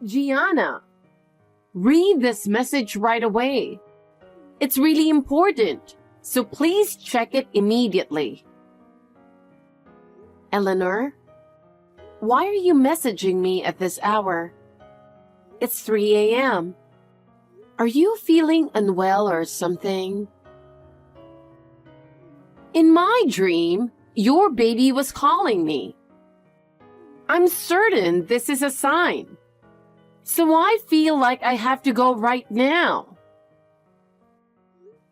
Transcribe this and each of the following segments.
Gianna, read this message right away. It's really important, so please check it immediately. Eleanor, why are you messaging me at this hour? It's 3 a.m. Are you feeling unwell or something? In my dream, your baby was calling me. I'm certain this is a sign. So I feel like I have to go right now.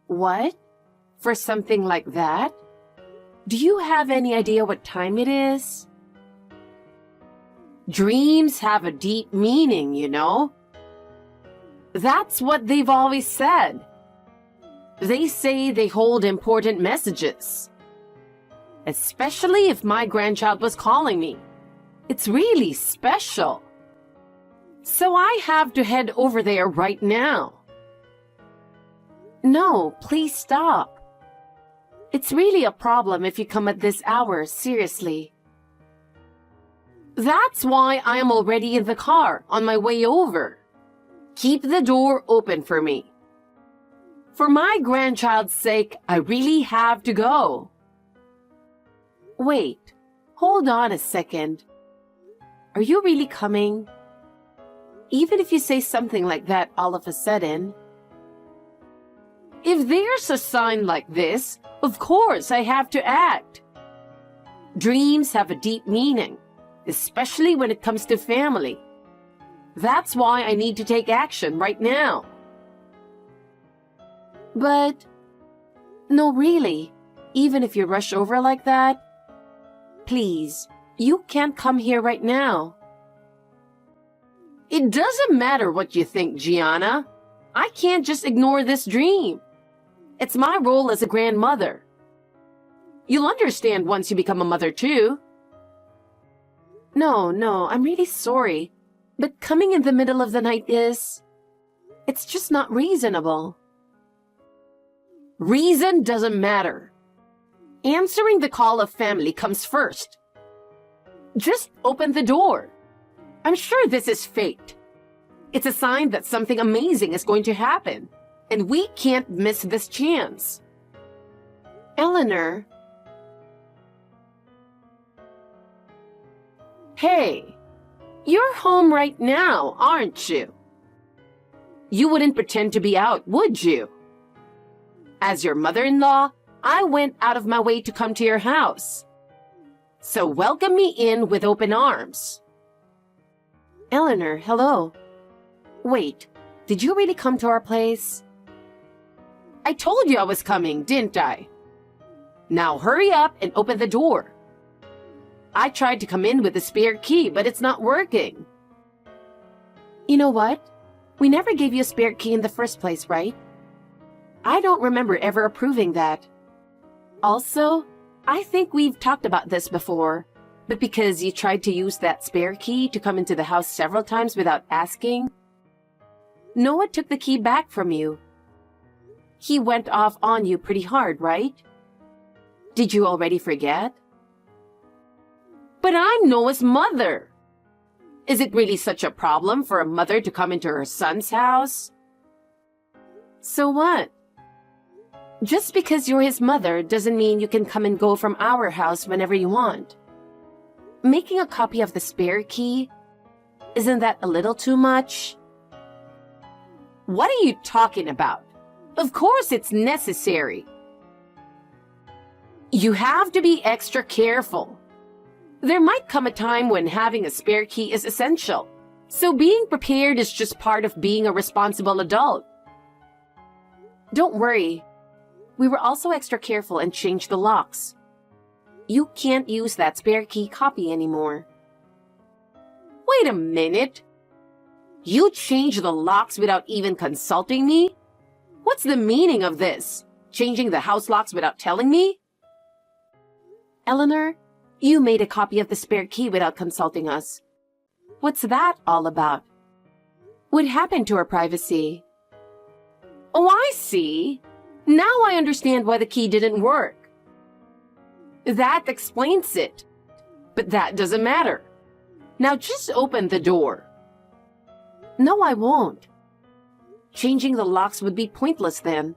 What? For something like that? Do you have any idea what time it is? Dreams have a deep meaning, you know. That's what they've always said. They say they hold important messages. Especially if my grandchild was calling me. It's really special. So I have to head over there right now. No, please stop. It's really a problem if you come at this hour, seriously. That's why I am already in the car, on my way over. Keep the door open for me. For my grandchild's sake, I really have to go. Wait, hold on a second. Are you really coming? Even if you say something like that all of a sudden. If there's a sign like this, of course I have to act. Dreams have a deep meaning, especially when it comes to family. That's why I need to take action right now. But, no, really, even if you rush over like that, please, you can't come here right now. It doesn't matter what you think, Gianna. I can't just ignore this dream. It's my role as a grandmother. You'll understand once you become a mother too. No, I'm really sorry. But coming in the middle of the night it's just not reasonable. Reason doesn't matter. Answering the call of family comes first. Just open the door. I'm sure this is fate. It's a sign that something amazing is going to happen, and we can't miss this chance. Eleanor. Hey, you're home right now, aren't you? You wouldn't pretend to be out, would you? As your mother-in-law, I went out of my way to come to your house. So welcome me in with open arms. Eleanor, hello. Wait, did you really come to our place? I told you I was coming, didn't I? Now hurry up and open the door. I tried to come in with the spare key, but it's not working. You know what? We never gave you a spare key in the first place, right? I don't remember ever approving that. Also, I think we've talked about this before, but because you tried to use that spare key to come into the house several times without asking, Noah took the key back from you. He went off on you pretty hard, right? Did you already forget? But I'm Noah's mother. Is it really such a problem for a mother to come into her son's house? So what? Just because you're his mother doesn't mean you can come and go from our house whenever you want. Making a copy of the spare key, isn't that a little too much? What are you talking about? Of course it's necessary. You have to be extra careful. There might come a time when having a spare key is essential, so being prepared is just part of being a responsible adult. Don't worry. We were also extra careful and changed the locks. You can't use that spare key copy anymore. Wait a minute. You changed the locks without even consulting me? What's the meaning of this? Changing the house locks without telling me? Eleanor, you made a copy of the spare key without consulting us. What's that all about? What happened to our privacy? Oh, I see. Now I understand why the key didn't work. That explains it. But that doesn't matter. Now just open the door. No, I won't. Changing the locks would be pointless then.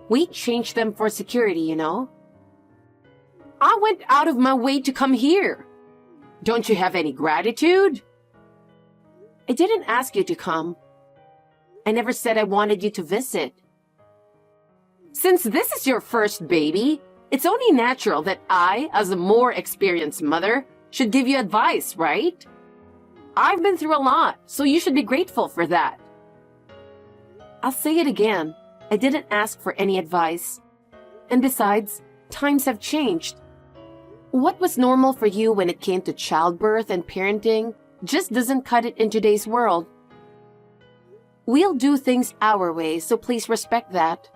We changed them for security, you know. I went out of my way to come here. Don't you have any gratitude? I didn't ask you to come. I never said I wanted you to visit. Since this is your first baby, it's only natural that I, as a more experienced mother, should give you advice, right? I've been through a lot, so you should be grateful for that. I'll say it again. I didn't ask for any advice. And besides, times have changed. What was normal for you when it came to childbirth and parenting just doesn't cut it in today's world. We'll do things our way, so please respect that.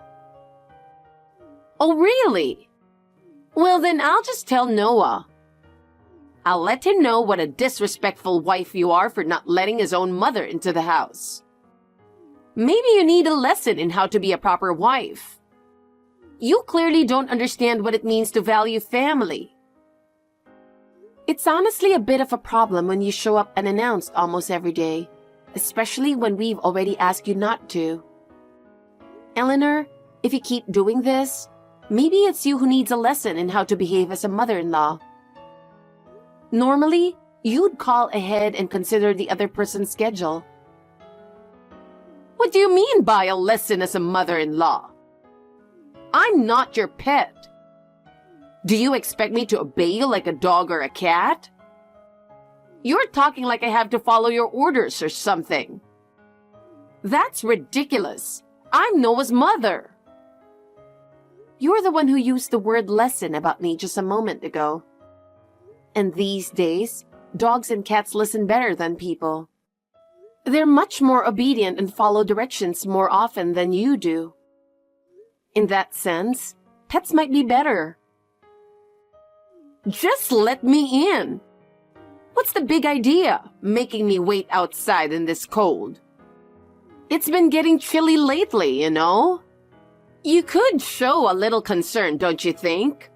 Oh, really? Well, then I'll just tell Noah. I'll let him know what a disrespectful wife you are for not letting his own mother into the house. Maybe you need a lesson in how to be a proper wife. You clearly don't understand what it means to value family. It's honestly a bit of a problem when you show up unannounced almost every day, especially when we've already asked you not to. Eleanor, if you keep doing this, maybe it's you who needs a lesson in how to behave as a mother-in-law. Normally, you'd call ahead and consider the other person's schedule. What do you mean by a lesson as a mother-in-law? I'm not your pet. Do you expect me to obey you like a dog or a cat? You're talking like I have to follow your orders or something. That's ridiculous. I'm Noah's mother. You're the one who used the word lesson about me just a moment ago. And these days, dogs and cats listen better than people. They're much more obedient and follow directions more often than you do. In that sense, pets might be better. Just let me in. What's the big idea, making me wait outside in this cold? It's been getting chilly lately, you know? You could show a little concern, don't you think?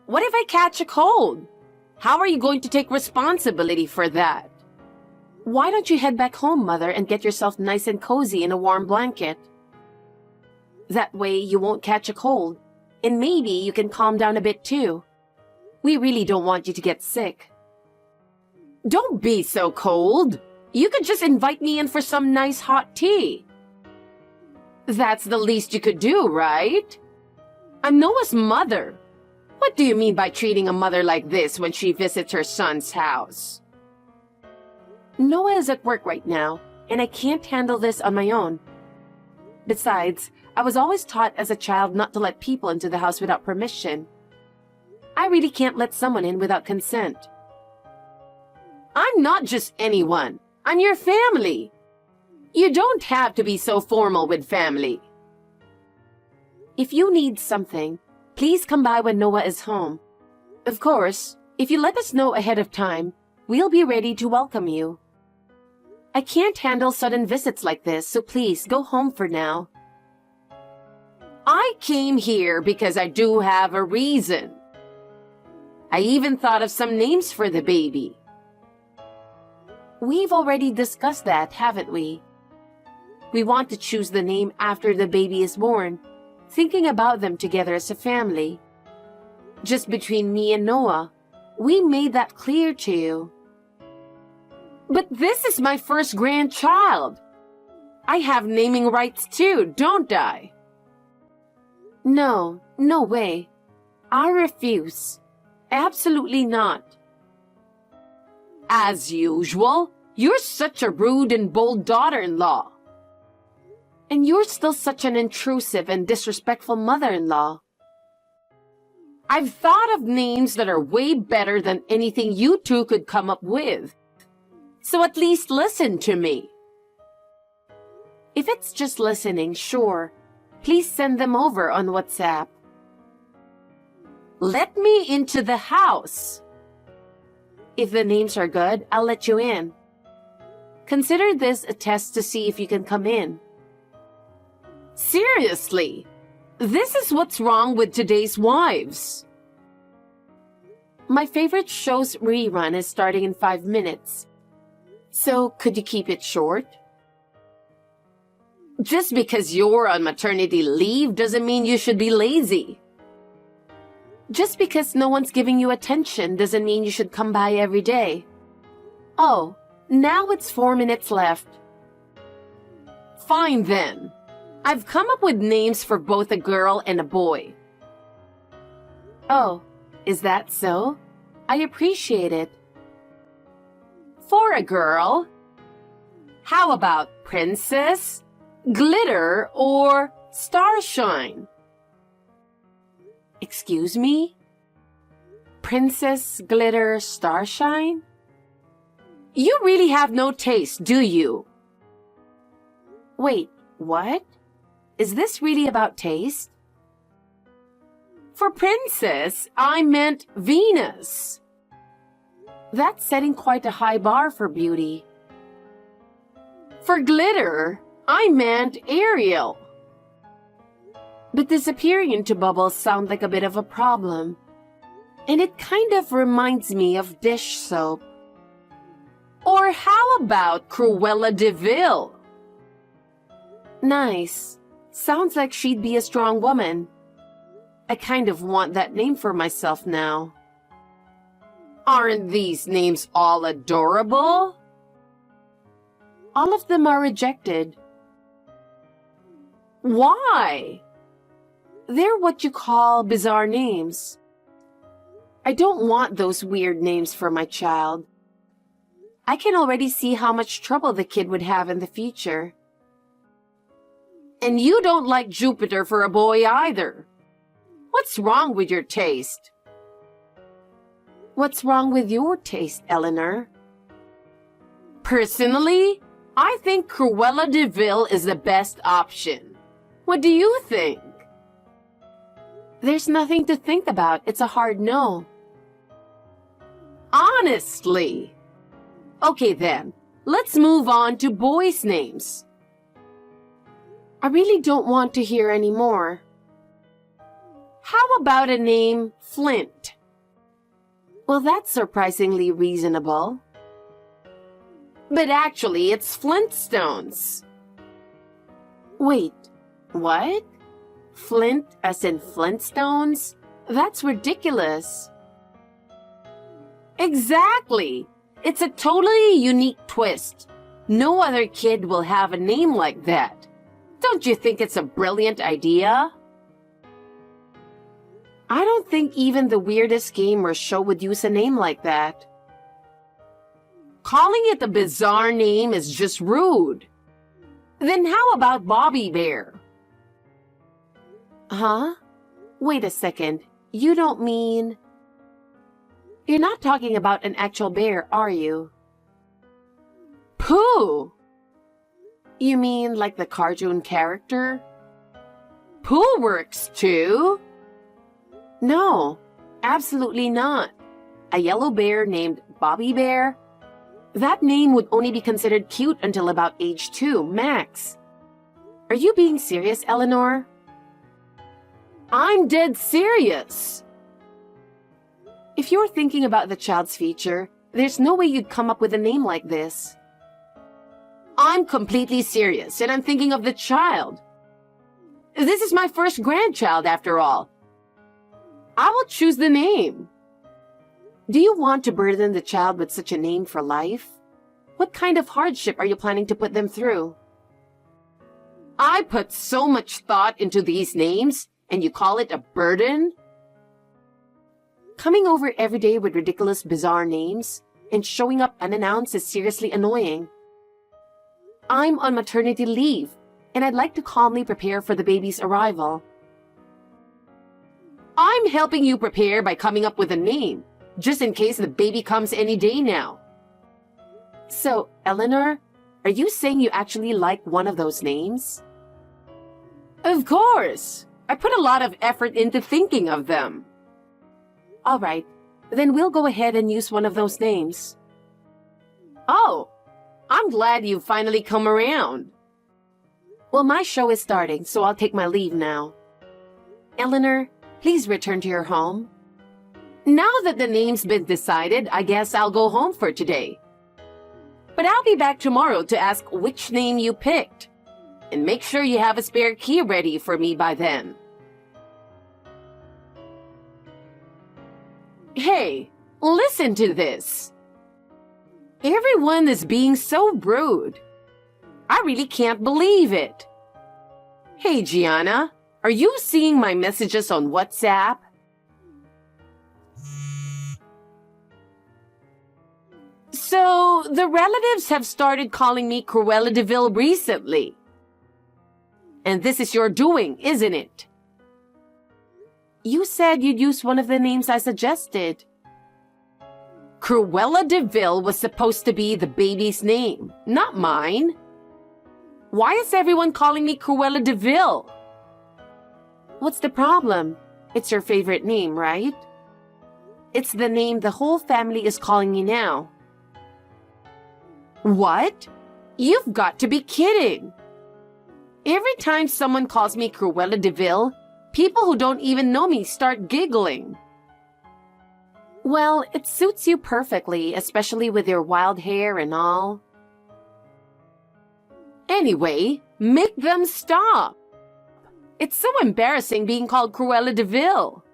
What if I catch a cold? How are you going to take responsibility for that? Why don't you head back home, Mother, and get yourself nice and cozy in a warm blanket? That way you won't catch a cold, and maybe you can calm down a bit too. We really don't want you to get sick. Don't be so cold. You could just invite me in for some nice hot tea. That's the least you could do, right? I'm Noah's mother. What do you mean by treating a mother like this when she visits her son's house? Noah is at work right now, and I can't handle this on my own. Besides, I was always taught as a child not to let people into the house without permission. I really can't let someone in without consent. I'm not just anyone. I'm your family. You don't have to be so formal with family. If you need something, please come by when Noah is home. Of course, if you let us know ahead of time, we'll be ready to welcome you. I can't handle sudden visits like this, so please go home for now. I came here because I do have a reason. I even thought of some names for the baby. We've already discussed that, haven't we? We want to choose the name after the baby is born, thinking about them together as a family. Just between me and Noah, we made that clear to you. But this is my first grandchild. I have naming rights too, don't I? No, no way. I refuse. Absolutely not. As usual, you're such a rude and bold daughter-in-law. And you're still such an intrusive and disrespectful mother-in-law. I've thought of names that are way better than anything you two could come up with. So at least listen to me. If it's just listening, sure. Please send them over on WhatsApp. Let me into the house. If the names are good, I'll let you in. Consider this a test to see if you can come in. Seriously, this is what's wrong with today's wives. My favorite show's rerun is starting in 5 minutes. So could you keep it short? Just because you're on maternity leave doesn't mean you should be lazy. Just because no one's giving you attention doesn't mean you should come by every day. Oh, now it's 4 minutes left. Fine then. I've come up with names for both a girl and a boy. Oh, is that so? I appreciate it. For a girl, how about Princess, Glitter, or Starshine? Excuse me? Princess, Glitter, Starshine? You really have no taste, do you? Wait, what? Is this really about taste? For Princess, I meant Venus. That's setting quite a high bar for beauty. For Glitter, I meant Ariel. But disappearing into bubbles sounds like a bit of a problem. And it kind of reminds me of dish soap. Or how about Cruella de Vil? Nice. Sounds like she'd be a strong woman. I kind of want that name for myself now. Aren't these names all adorable? All of them are rejected. Why? They're what you call bizarre names. I don't want those weird names for my child. I can already see how much trouble the kid would have in the future. And you don't like Jupiter for a boy either. What's wrong with your taste? What's wrong with your taste, Eleanor? Personally, I think Cruella de Vil is the best option. What do you think? There's nothing to think about. It's a hard no. Honestly. Okay then, let's move on to boys' names. I really don't want to hear any more. How about a name Flint? Well, that's surprisingly reasonable. But actually, it's Flintstones. Wait, what? Flint as in Flintstones? That's ridiculous. Exactly. It's a totally unique twist. No other kid will have a name like that. Don't you think it's a brilliant idea? I don't think even the weirdest game or show would use a name like that. Calling it a bizarre name is just rude. Then how about Bobby Bear? Huh? Wait a second. You don't mean... You're not talking about an actual bear, are you? Pooh! You mean like the cartoon character? Pooh works too. No, absolutely not. A yellow bear named Bobby Bear? That name would only be considered cute until about age 2, max. Are you being serious, Eleanor? I'm dead serious. If you're thinking about the child's future, there's no way you'd come up with a name like this. I'm completely serious, and I'm thinking of the child. This is my first grandchild, after all. I will choose the name. Do you want to burden the child with such a name for life? What kind of hardship are you planning to put them through? I put so much thought into these names, and you call it a burden? Coming over every day with ridiculous, bizarre names and showing up unannounced is seriously annoying. I'm on maternity leave, and I'd like to calmly prepare for the baby's arrival. I'm helping you prepare by coming up with a name, just in case the baby comes any day now. So, Eleanor, are you saying you actually like one of those names? Of course! I put a lot of effort into thinking of them. All right, then we'll go ahead and use one of those names. Oh, I'm glad you've finally come around. Well, my show is starting, so I'll take my leave now. Eleanor, please return to your home. Now that the name's been decided, I guess I'll go home for today. But But I'll be back tomorrow to ask which name you picked. And make sure you have a spare key ready for me by then. Hey, listen to this. Everyone is being so rude. I really can't believe it. Hey, Gianna, are you seeing my messages on WhatsApp? So, the relatives have started calling me Cruella de Vil recently. And this is your doing, isn't it? You said you'd use one of the names I suggested. Cruella de Vil was supposed to be the baby's name, not mine. Why is everyone calling me Cruella de Vil? What's the problem? It's your favorite name, right? It's the name the whole family is calling you now. What? You've got to be kidding. Every time someone calls me Cruella de Vil, people who don't even know me start giggling. Well, it suits you perfectly, especially with your wild hair and all. Anyway, make them stop. It's so embarrassing being called Cruella de Vil.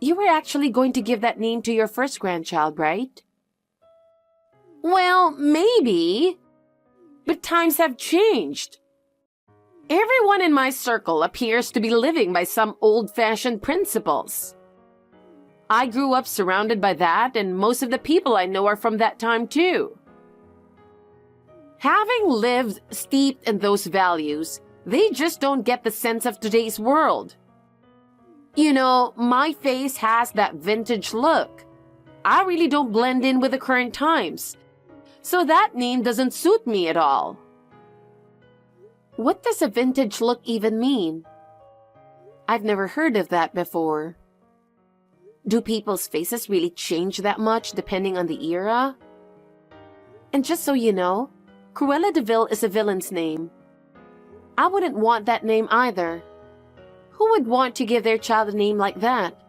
You were actually going to give that name to your first grandchild, right? Well, maybe. But times have changed. Everyone in my circle appears to be living by some old-fashioned principles. I grew up surrounded by that, and most of the people I know are from that time too. Having lived steeped in those values, they just don't get the sense of today's world. You know, my face has that vintage look. I really don't blend in with the current times. So that name doesn't suit me at all. What does a vintage look even mean? I've never heard of that before. Do people's faces really change that much depending on the era? And just so you know, Cruella de Vil is a villain's name. I wouldn't want that name either. Who would want to give their child a name like that?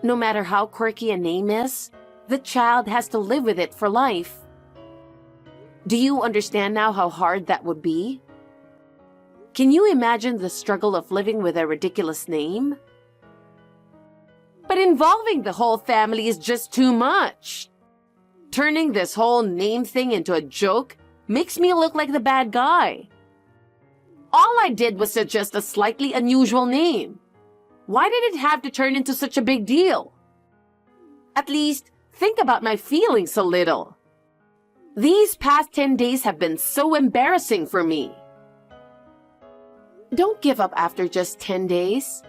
No matter how quirky a name is, the child has to live with it for life. Do you understand now how hard that would be? Can you imagine the struggle of living with a ridiculous name? But involving the whole family is just too much. Turning this whole name thing into a joke makes me look like the bad guy. All I did was suggest a slightly unusual name. Why did it have to turn into such a big deal? At least, think about my feelings a little. These past 10 days have been so embarrassing for me. Don't give up after just 10 days.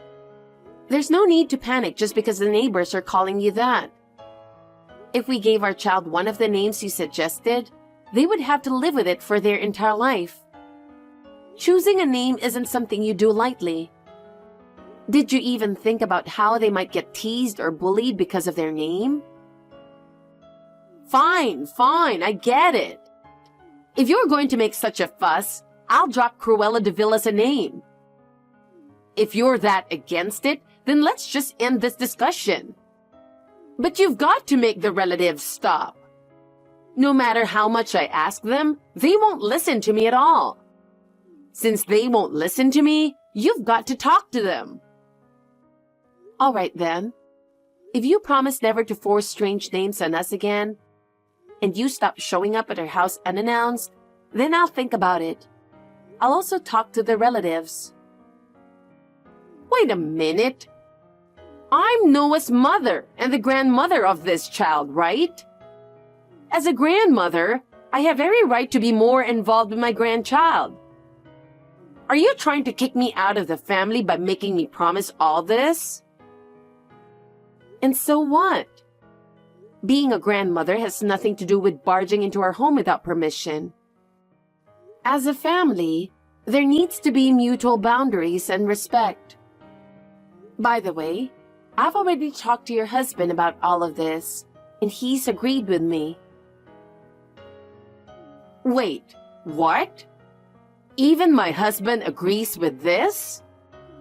There's no need to panic just because the neighbors are calling you that. If we gave our child one of the names you suggested, they would have to live with it for their entire life. Choosing a name isn't something you do lightly. Did you even think about how they might get teased or bullied because of their name? Fine, I get it. If you're going to make such a fuss, I'll drop Cruella de Vil as a name. If you're that against it, then let's just end this discussion. But you've got to make the relatives stop. No matter how much I ask them, they won't listen to me at all. Since they won't listen to me, you've got to talk to them. All right then. If you promise never to force strange names on us again, and you stop showing up at our house unannounced, then I'll think about it. I'll also talk to the relatives. Wait a minute. I'm Noah's mother and the grandmother of this child, right? As a grandmother, I have every right to be more involved with my grandchild. Are you trying to kick me out of the family by making me promise all this? And so what? Being a grandmother has nothing to do with barging into our home without permission. As a family, there needs to be mutual boundaries and respect. By the way, I've already talked to your husband about all of this, and he's agreed with me. Wait, what? Even my husband agrees with this?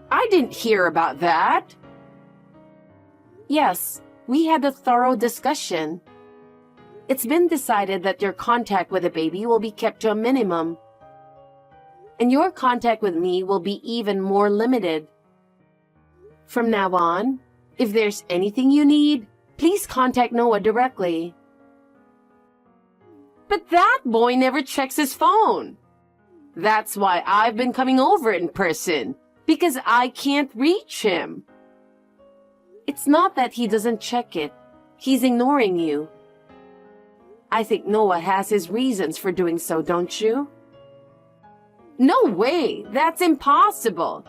I didn't hear about that. Yes, we had a thorough discussion. It's been decided that your contact with the baby will be kept to a minimum. And your contact with me will be even more limited. From now on, if there's anything you need, please contact Noah directly. But that boy never checks his phone. That's why I've been coming over in person, because I can't reach him. It's not that he doesn't check it. He's ignoring you. I think Noah has his reasons for doing so, don't you? No way! That's impossible!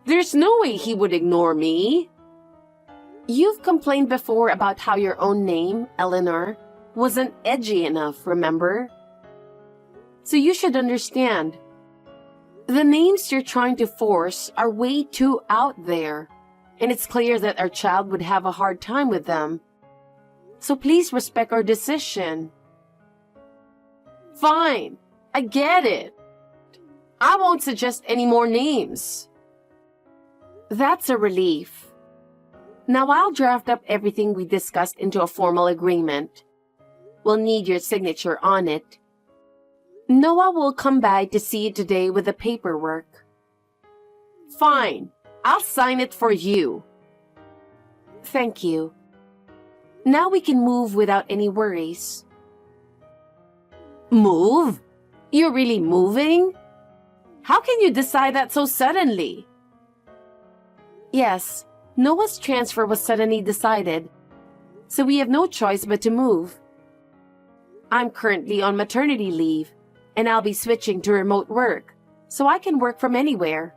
There's no way he would ignore me. You've complained before about how your own name, Eleanor, wasn't edgy enough, remember? So you should understand. The names you're trying to force are way too out there, and it's clear that our child would have a hard time with them. So please respect our decision. Fine, I get it. I won't suggest any more names. That's a relief. Now I'll draft up everything we discussed into a formal agreement. We'll need your signature on it. Noah will come by to see you today with the paperwork. Fine, I'll sign it for you. Thank you. Now we can move without any worries. Move? You're really moving? How can you decide that so suddenly? Yes, Noah's transfer was suddenly decided, so we have no choice but to move. I'm currently on maternity leave, and I'll be switching to remote work, so I can work from anywhere.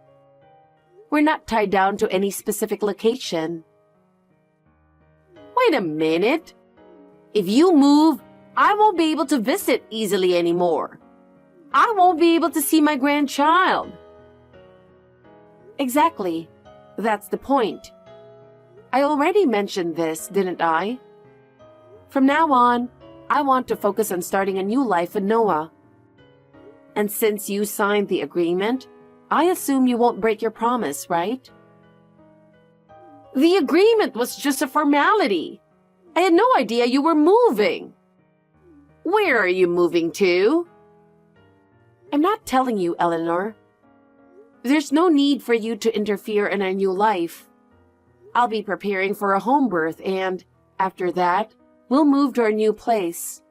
We're not tied down to any specific location. Wait a minute. If you move, I won't be able to visit easily anymore. I won't be able to see my grandchild. Exactly. That's the point. I already mentioned this, didn't I? From now on, I want to focus on starting a new life with Noah. And since you signed the agreement, I assume you won't break your promise, right? The agreement was just a formality. I had no idea you were moving. Where are you moving to? I'm not telling you, Eleanor. There's no need for you to interfere in our new life. I'll be preparing for a home birth and, after that, we'll move to our new place.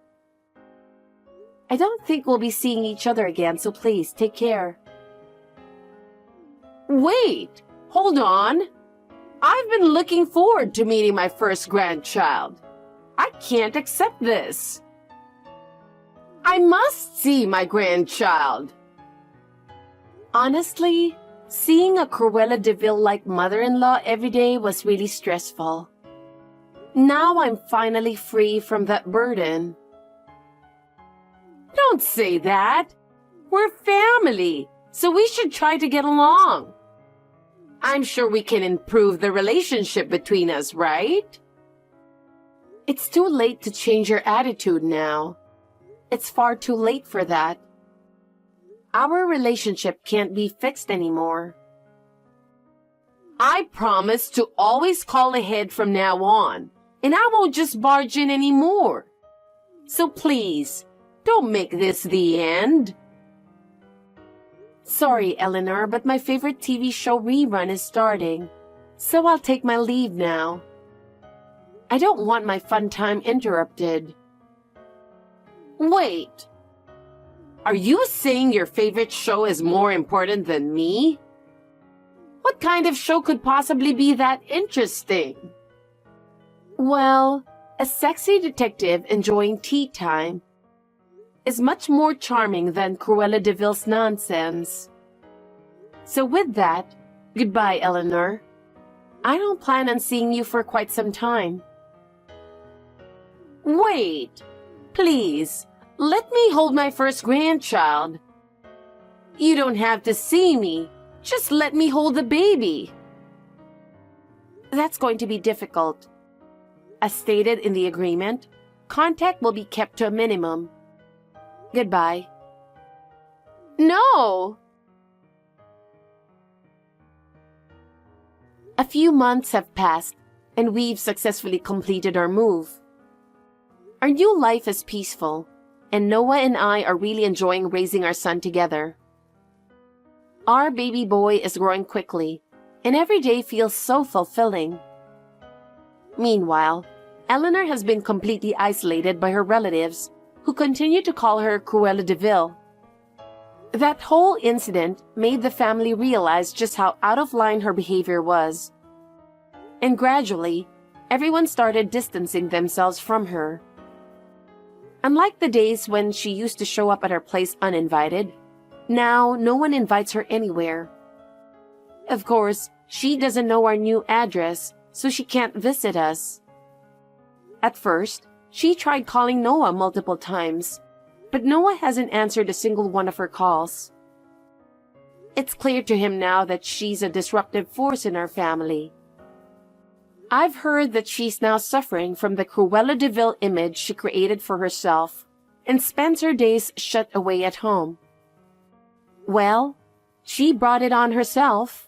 I don't think we'll be seeing each other again, so please, take care. Wait! Hold on! I've been looking forward to meeting my first grandchild. I can't accept this. I must see my grandchild. Honestly, seeing a Cruella de Vil-like mother-in-law every day was really stressful. Now I'm finally free from that burden. Don't say that. We're family, so we should try to get along. I'm sure we can improve the relationship between us, right? It's too late to change your attitude now. It's far too late for that. Our relationship can't be fixed anymore. I promise to always call ahead from now on, and I won't just barge in anymore. So please, don't make this the end. Sorry, Eleanor, but my favorite TV show rerun is starting, so I'll take my leave now. I don't want my fun time interrupted. Wait. Are you saying your favorite show is more important than me? What kind of show could possibly be that interesting? Well, a sexy detective enjoying tea time is much more charming than Cruella de Vil's nonsense. So with that, goodbye, Eleanor. I don't plan on seeing you for quite some time. Wait, please, let me hold my first grandchild. You don't have to see me, just let me hold the baby. That's going to be difficult. As stated in the agreement, contact will be kept to a minimum. Goodbye. No! A few months have passed, and we've successfully completed our move. Our new life is peaceful, and Noah and I are really enjoying raising our son together. Our baby boy is growing quickly, and every day feels so fulfilling. Meanwhile, Eleanor has been completely isolated by her relatives, who continue to call her Cruella de Vil. That whole incident made the family realize just how out of line her behavior was. And gradually, everyone started distancing themselves from her. Unlike the days when she used to show up at our place uninvited, now no one invites her anywhere. Of course, she doesn't know our new address, so she can't visit us. At first, she tried calling Noah multiple times, but Noah hasn't answered a single one of her calls. It's clear to him now that she's a disruptive force in our family. I've heard that she's now suffering from the Cruella de Vil image she created for herself and spends her days shut away at home. Well, she brought it on herself.